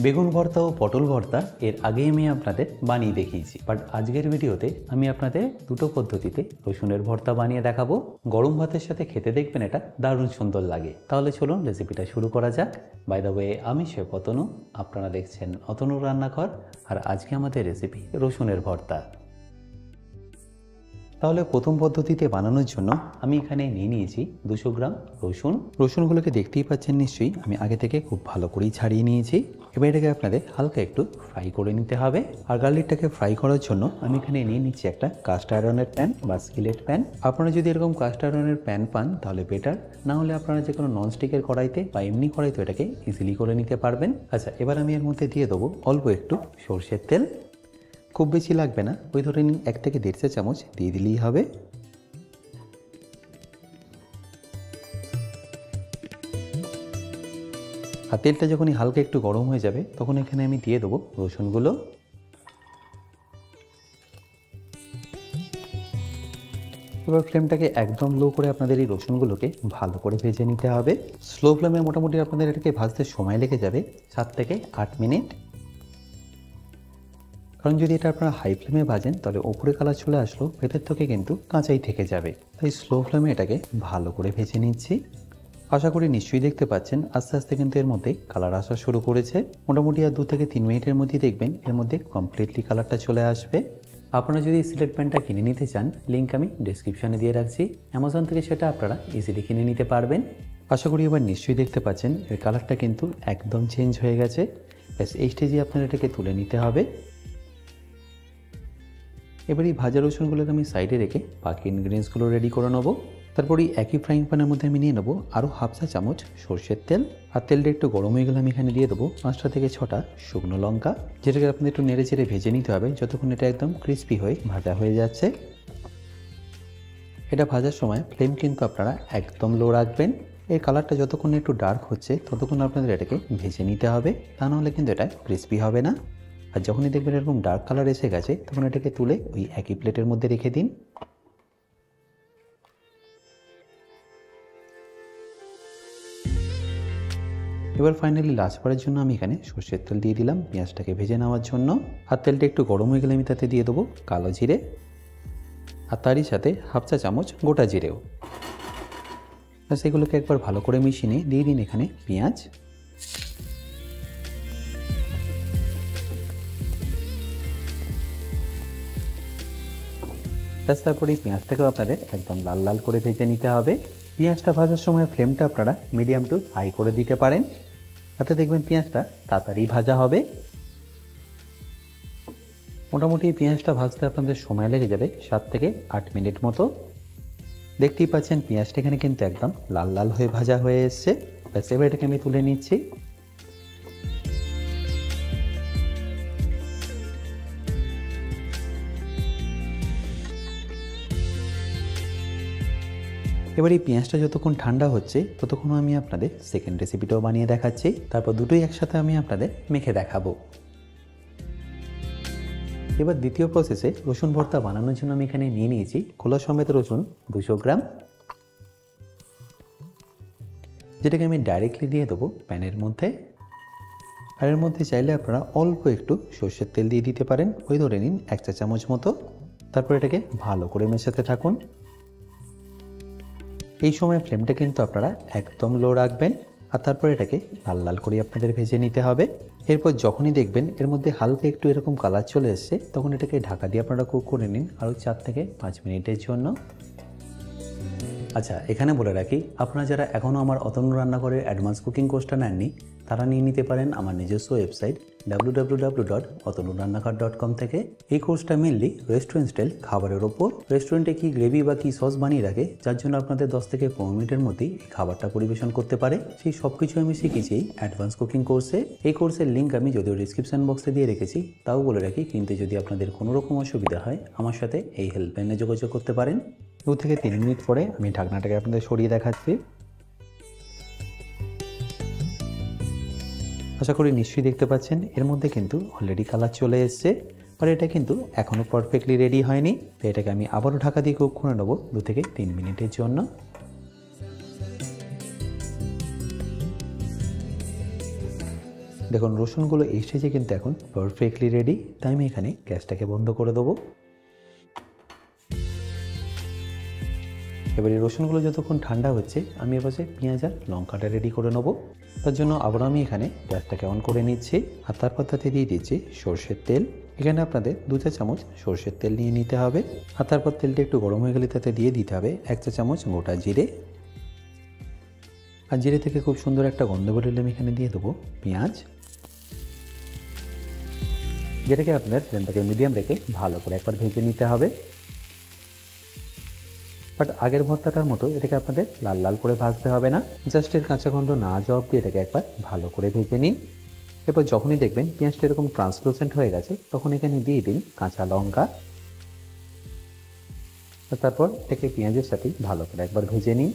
বেগুন ভর্তা ও পটল ভর্তা এর আগে আমি আপনাদের বানিয়ে দেখিয়েছি, বাট আজকের ভিডিওতে আমি আপনাদের দুটো পদ্ধতিতে রসুনের ভর্তা বানিয়ে দেখাবো। গরম ভাতের সাথে খেতে দেখবেন এটা দারুণ সুন্দর লাগে। তাহলে চলুন রেসিপিটা শুরু করা যাক। বাই দ্য ওয়ে, আমি শেফ অতনু, আপনারা দেখছেন অতনুর রান্নাঘর, আর আজকে আমাদের রেসিপি রসুনের ভর্তা। তাহলে প্রথম পদ্ধতিতে বানানোর জন্য আমি এখানে নিয়ে নিয়েছি 200 গ্রাম রসুন। রসুনগুলোকে দেখতেই পাচ্ছেন নিশ্চয়ই, আমি আগে থেকে খুব ভালো করেই ছাড়িয়ে নিয়েছি। এবার এটাকে আপনাদের হালকা একটু ফ্রাই করে নিতে হবে। আর গার্লিকটাকে ফ্রাই করার জন্য আমি এখানে নিয়ে নিচ্ছি একটা কাস্ট আয়রনের প্যান বা স্কিলেট প্যান। আপনারা যদি এরকম কাস্ট আয়রনের প্যান পান তাহলে বেটার, না হলে আপনারা যে কোনো ননস্টিকের কড়াইতে বা এমনি কড়াইতে এটাকে ইজিলি করে নিতে পারবেন। আচ্ছা, এবার আমি এর মধ্যে দিয়ে দেবো অল্প একটু সর্ষের তেল। খুব বেশি লাগবে না, ওই ধরে নিন 1 থেকে 1.5 চা চামচ দিয়ে দিলেই হবে। আর তেলটা যখনই হালকা একটু গরম হয়ে যাবে তখন এখানে আমি দিয়ে দেবো রসুনগুলো। এবার ফ্লেমটাকে একদম লো করে আপনাদের এই রসুনগুলোকে ভালো করে ভেজে নিতে হবে। স্লো ফ্লেমে মোটামুটি আপনাদের এটাকে ভাজতে সময় লেগে যাবে 7 থেকে 8 মিনিট। কারণ যদি এটা আপনারা হাই ফ্লেমে ভাজেন তাহলে ওপরে কালার চলে আসলো, ভেতর থেকে কিন্তু কাঁচাই থেকে যাবে। তাই স্লো ফ্লেমে এটাকে ভালো করে ভেজে নিচ্ছি। আশা করি নিশ্চয়ই দেখতে পাচ্ছেন আস্তে আস্তে কিন্তু এর মধ্যে কালার আসা শুরু করেছে। মোটামুটি আর 2 থেকে 3 মিনিটের মধ্যেই দেখবেন এর মধ্যে কমপ্লিটলি কালারটা চলে আসবে। আপনারা যদি সিলেট প্যানটা কিনে নিতে চান, লিঙ্ক আমি ডিসক্রিপশানে দিয়ে রাখছি, অ্যামাজন থেকে সেটা আপনারা ইজিলি কিনে নিতে পারবেন। আশা করি এবার নিশ্চয়ই দেখতে পাচ্ছেন এর কালারটা কিন্তু একদম চেঞ্জ হয়ে গেছে। ব্যাস এই স্টেজে আপনারা এটাকে তুলে নিতে হবে। এবার এই ভাজা রসুনগুলোকে আমি সাইডে রেখে বাকি ইনগ্রিডিয়েন্টসগুলো রেডি করে নেবো। তারপরে একই ফ্রাইং প্যানের মধ্যে আমি নিয়ে নেবো আরও হাফ চা চামচ সর্ষের তেল। আর তেলটা একটু গরম হয়ে গেলে আমি এখানে দিয়ে দেবো 5টা থেকে 6টা শুকনো লঙ্কা, যেটাকে আপনাদের একটু নেড়ে চেড়ে ভেজে নিতে হবে যতক্ষণ এটা একদম ক্রিস্পি হয়ে ভাজা হয়ে যাচ্ছে। এটা ভাজার সময় ফ্লেম কিন্তু আপনারা একদম লো রাখবেন। এই কালারটা যতক্ষণ একটু ডার্ক হচ্ছে ততক্ষণ আপনাদের এটাকে ভেজে নিতে হবে, তা নাহলে কিন্তু এটা ক্রিস্পি হবে না। আর যখনই দেখবেন এরকম ডার্ক কালার এসে গেছে তখন এটাকে তুলে ওই একই প্লেটের মধ্যে রেখে দিন। এবার ফাইনালি লাস্ট বারের জন্য আমি এখানে সর্ষের তেল দিয়ে দিলাম পেঁয়াজটাকে ভেজে নেওয়ার জন্য। আর তেলটা একটু গরম হয়ে গেলে আমি তাতে দিয়ে দেবো কালো জিরে, আর তারই সাথে হাফ চা চামচ গোটা জিরেও। সেগুলোকে একবার ভালো করে মিশিয়ে নিয়ে দিয়ে দিন এখানে পেঁয়াজ। তারপরে এই পেঁয়াজটাকেও আপনাদের একদম লাল লাল করে ভেজে নিতে হবে। পেঁয়াজটা ভাজার সময় ফ্লেমটা আপনারা মিডিয়াম টু হাই করে দিতে পারেন, তাতে দেখবেন পেঁয়াজটা তাড়াতাড়ি ভাজা হবে। মোটামুটি পেঁয়াজটা ভাজতে আপনাদের সময় লেগে যাবে 7 থেকে 8 মিনিট মতো। দেখতেই পাচ্ছেন পেঁয়াজটা এখানে কিন্তু একদম লাল লাল হয়ে ভাজা হয়ে এসছে। ব্যাস এবার এটাকে আমি তুলে নিচ্ছি। এবার এই পেঁয়াজটা যতক্ষণ ঠান্ডা হচ্ছে ততক্ষণ আমি আপনাদের সেকেন্ড রেসিপিটাও বানিয়ে দেখাচ্ছি। তারপর দুটোই একসাথে আমি আপনাদের মেখে দেখাবো। এবার দ্বিতীয় প্রসেসে রসুন ভর্তা বানানোর জন্য আমি এখানে নিয়ে নিয়েছি খোলা সমেত রসুন 200 গ্রাম, যেটাকে আমি ডাইরেক্টলি দিয়ে দেবো প্যানের মধ্যে। আর এর মধ্যে চাইলে আপনারা অল্প একটু সর্ষের তেল দিয়ে দিতে পারেন, ওই ধরে নিন 1 চা চামচ মতো। তারপর এটাকে ভালো করে মেশাতে থাকুন। এই সময় ফ্লেমটা কিন্তু আপনারা একদম লো রাখবেন। আর তারপর এটাকে লাল লাল করে আপনাদের ভেজে নিতে হবে। এরপর যখনই দেখবেন এর মধ্যে হালকা একটু এরকম কালার চলে এসছে তখন এটাকে ঢাকা দিয়ে আপনারা কুক করে নিন আরও 4 থেকে 5 মিনিটের জন্য। আচ্ছা, এখানে বলে রাখি, আপনারা যারা এখনও আমার অতনু রান্নাঘরের অ্যাডভান্স কুকিং কোর্সটা নেননি তারা নিয়ে নিতে পারেন আমার নিজস্ব ওয়েবসাইট www.otonurannakar.com থেকে। এই কোর্সটা মেনলি রেস্টুরেন্ট স্টাইল খাবারের ওপর। রেস্টুরেন্টে কি গ্রেভি বা কি সস বানিয়ে রাখে যার জন্য আপনাদের 10 থেকে 15 মিনিটের মধ্যেই এই খাবারটা পরিবেশন করতে পারে, সেই সব কিছু আমি শিখেছি এই অ্যাডভান্স কুকিং কোর্সে। এই কোর্সের লিঙ্ক আমি যদিও ডিসক্রিপশন বক্সে দিয়ে রেখেছি, তাও বলে রাখি কিনতে যদি আপনাদের কোনো রকম অসুবিধা হয় আমার সাথে এই হেল্পলাইনে যোগাযোগ করতে পারেন। 2 থেকে 3 মিনিট পরে আমি ঢাকনাটাকে আপনাদের সরিয়ে দেখাচ্ছি। আশা করি নিশ্চয়ই দেখতে পাচ্ছেন এর মধ্যে কিন্তু অলরেডি কালার চলে এসছে, আর এটা কিন্তু এখনও পারফেক্টলি রেডি হয়নি। তো এটাকে আমি আবারও ঢাকা দিয়ে কুক করে নেবো 2 থেকে 3 মিনিটের জন্য। দেখুন রসুনগুলো এই স্টেজে কিন্তু এখন পারফেক্টলি রেডি, তাই আমি এখানে গ্যাসটাকে বন্ধ করে দেবো। এবার এই রসুনগুলো যতক্ষণ ঠান্ডা হচ্ছে আমি এপাশে পেঁয়াজ আর লঙ্কাটা রেডি করে নেবো। তার জন্য আবার আমি এখানে গ্যাসটাকে অন করে নিচ্ছি আর তারপর তাতে দিয়ে দিচ্ছি সর্ষের তেল। এখানে আপনাদের 2 চা চামচ সর্ষের তেল নিয়ে নিতে হবে। আর তারপর তেলটা একটু গরম হয়ে গেলে তাতে দিয়ে দিতে হবে 1 চা চামচ গোটা জিরে। আর জিরে থেকে খুব সুন্দর একটা গন্ধ বেরোলে আমি এখানে দিয়ে দেবো পেঁয়াজ, যেটাকে আপনাদের ফ্লেমটাকে মিডিয়াম রেখে ভালো করে একবার ভেজে নিতে হবে। বাট আগের ভর্তাটার মতো এটাকে আপনাদের লাল লাল করে ভাজতে হবে না, জাস্ট এর কাঁচা গন্ধ না যাওয়া অবধি এটাকে একবার ভালো করে ভেজে নিন। এরপর যখনই দেখবেন পেঁয়াজটা এরকম ট্রান্সলুসেন্ট হয়ে গেছে তখন এখানে দিয়ে দিন কাঁচা লঙ্কা। তারপর এটাকে পেঁয়াজের সাথে ভালো করে একবার ভেজে নিন।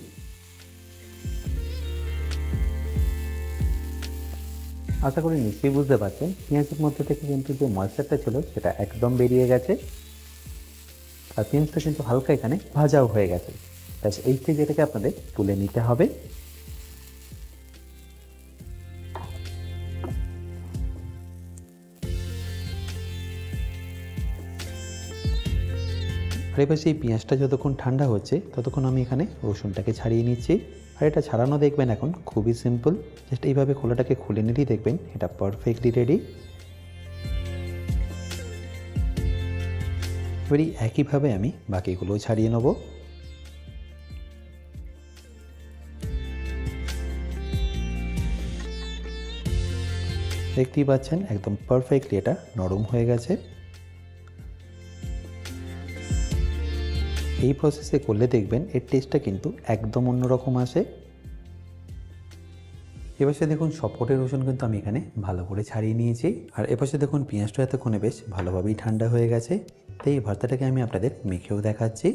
আশা করি নিশ্চয়ই বুঝতে পারছেন পেঁয়াজের মধ্যে থেকে কিন্তু যে ময়েশ্চারটা ছিল সেটা একদম বেরিয়ে গেছে আর পেঁয়াজটা কিন্তু হালকা এখানে ভাজাও হয়ে গেছে। ব্যাস এই স্টেজে এটাকে আপনাদের তুলে নিতে হবে। আর এবার সেই পেঁয়াজটা যতক্ষণ ঠান্ডা হচ্ছে ততক্ষণ আমি এখানে রসুনটাকে ছাড়িয়ে নিচ্ছি। আর এটা ছাড়ানো দেখবেন এখন খুবই সিম্পল, জাস্ট এইভাবে খোলাটাকে খুলে নিলেই দেখবেন এটা পারফেক্টলি রেডি। এবারই একইভাবে আমি বাকিগুলো ছাড়িয়ে নেব। দেখতেই পাচ্ছেন একদম পারফেক্টলি এটা নরম হয়ে গেছে। এই প্রসেসে করলে দেখবেন এর টেস্টটা কিন্তু একদম অন্যরকম আসে। এপাশে দেখুন সবকটি রসুন কিন্তু আমি এখানে ভালো করে ছাড়িয়ে নিয়েছি। আর এপাশে দেখুন পেঁয়াজটা এতক্ষণে বেশ ভালোভাবেই ঠান্ডা হয়ে গেছে, তাই এই ভর্তাটাকে আমি আপনাদের মেখেও দেখাচ্ছি।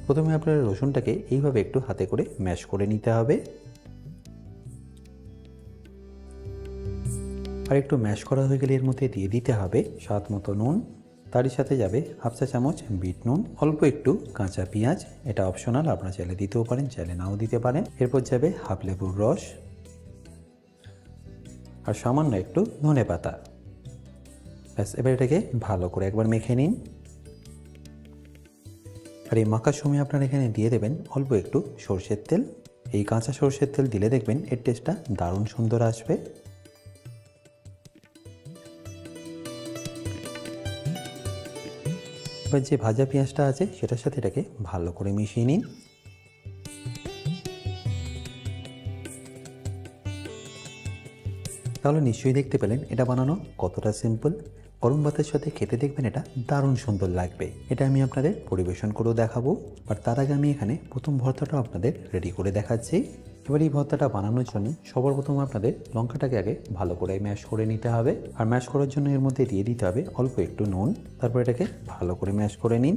প্রথমে আপনার রসুনটাকে এইভাবে একটু হাতে করে ম্যাশ করে নিতে হবে। আর একটু ম্যাশ করা হয়ে গেলে এর মধ্যে দিয়ে দিতে হবে স্বাদ মতো নুন, তারই সাথে যাবে 1/2 চা চামচ বিট নুন, অল্প একটু কাঁচা পেঁয়াজ, এটা অপশনাল, আপনারা চাইলে দিতেও পারেন চাইলে নাও দিতে পারেন। এরপর যাবে হাফ লেবুর রস আর সামান্য একটু ধনেপাতা। ব্যাস এবার এটাকে ভালো করে একবার মেখে নিন। আর এই মাখার সময় আপনারা এখানে দিয়ে দেবেন অল্প একটু সরষের তেল। এই কাঁচা সরষের তেল দিলে দেখবেন এর টেস্টটা দারুণ সুন্দর আসবে। এবার যে ভাজা পেঁয়াজটা আছে সেটার সাথে এটাকে ভালো করে মিশিয়ে নিন। তাহলে নিশ্চয়ই দেখতে পেলেন এটা বানানো কতটা সিম্পল। গরম ভাতের সাথে খেতে দেখবেন এটা দারুণ সুন্দর লাগবে। এটা আমি আপনাদের পরিবেশন করেও দেখাবো। আর তার আগে আমি এখানে প্রথম ভর্তাটাও আপনাদের রেডি করে দেখাচ্ছি। এবার এই ভর্তাটা বানানোর জন্য সবার প্রথম আপনাদের লঙ্কাটাকে আগে ভালো করে ম্যাশ করে নিতে হবে। আর ম্যাশ করার জন্য এর মধ্যে দিয়ে দিতে হবে অল্প একটু নুন। তারপর এটাকে ভালো করে ম্যাশ করে নিন।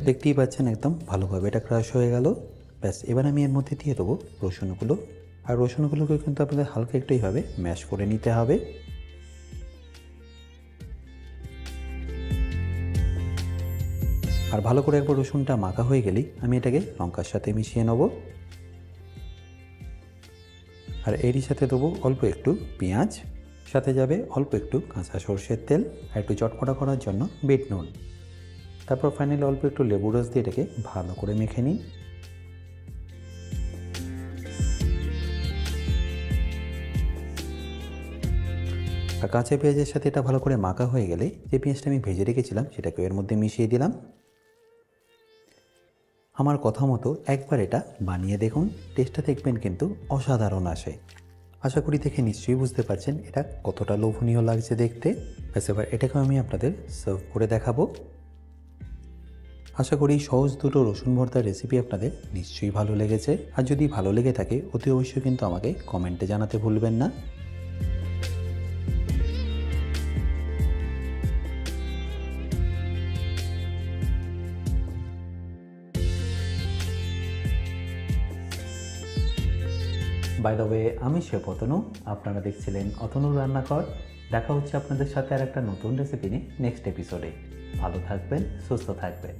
দেখতেই পাচ্ছেন একদম ভালোভাবে এটা ক্রাশ হয়ে গেল। ব্যাস এবার আমি এর মধ্যে দিয়ে দেবো রসুনগুলো। আর রসুনগুলোকে কিন্তু আপনাদের হালকা একটু এইভাবে ম্যাশ করে নিতে হবে। আর ভালো করে একবার রসুনটা মাখা হয়ে গেলেই আমি এটাকে লঙ্কার সাথে মিশিয়ে নেব। আর এরই সাথে দেবো অল্প একটু পেঁয়াজ, সাথে যাবে অল্প একটু কাঁচা সরষের তেল আর একটু চটপটা করার জন্য বিট নুন। তারপর ফাইনালি অল্প একটু লেবু রস দিয়ে এটাকে ভালো করে মেখে নিন। আর কাঁচা পেঁয়াজের সাথে এটা ভালো করে মাখা হয়ে গেলে যে পেঁয়াজটা আমি ভেজে রেখেছিলাম সেটাকে এর মধ্যে মিশিয়ে দিলাম। আমার কথা মতো একবার এটা বানিয়ে দেখুন, টেস্টটা দেখবেন কিন্তু অসাধারণ আসে। আশা করি দেখে নিশ্চয়ই বুঝতে পারছেন এটা কতটা লোভনীয় লাগছে দেখতে। ব্যাস এবার এটাকেও আমি আপনাদের সার্ভ করে দেখাবো। আশা করি সহজ দুটো রসুন ভর্তার রেসিপি আপনাদের নিশ্চয়ই ভালো লেগেছে। আর যদি ভালো লেগে থাকে অতি অবশ্যই কিন্তু আমাকে কমেন্টে জানাতে ভুলবেন না। বাই দ্য ওয়ে, আমি শেফ অতনু, আপনারা দেখছিলেন অতনুর রান্নাঘর। দেখা হচ্ছে আপনাদের সাথে আর একটা নতুন রেসিপি নিয়ে নেক্সট এপিসোডে। ভালো থাকবেন, সুস্থ থাকবেন।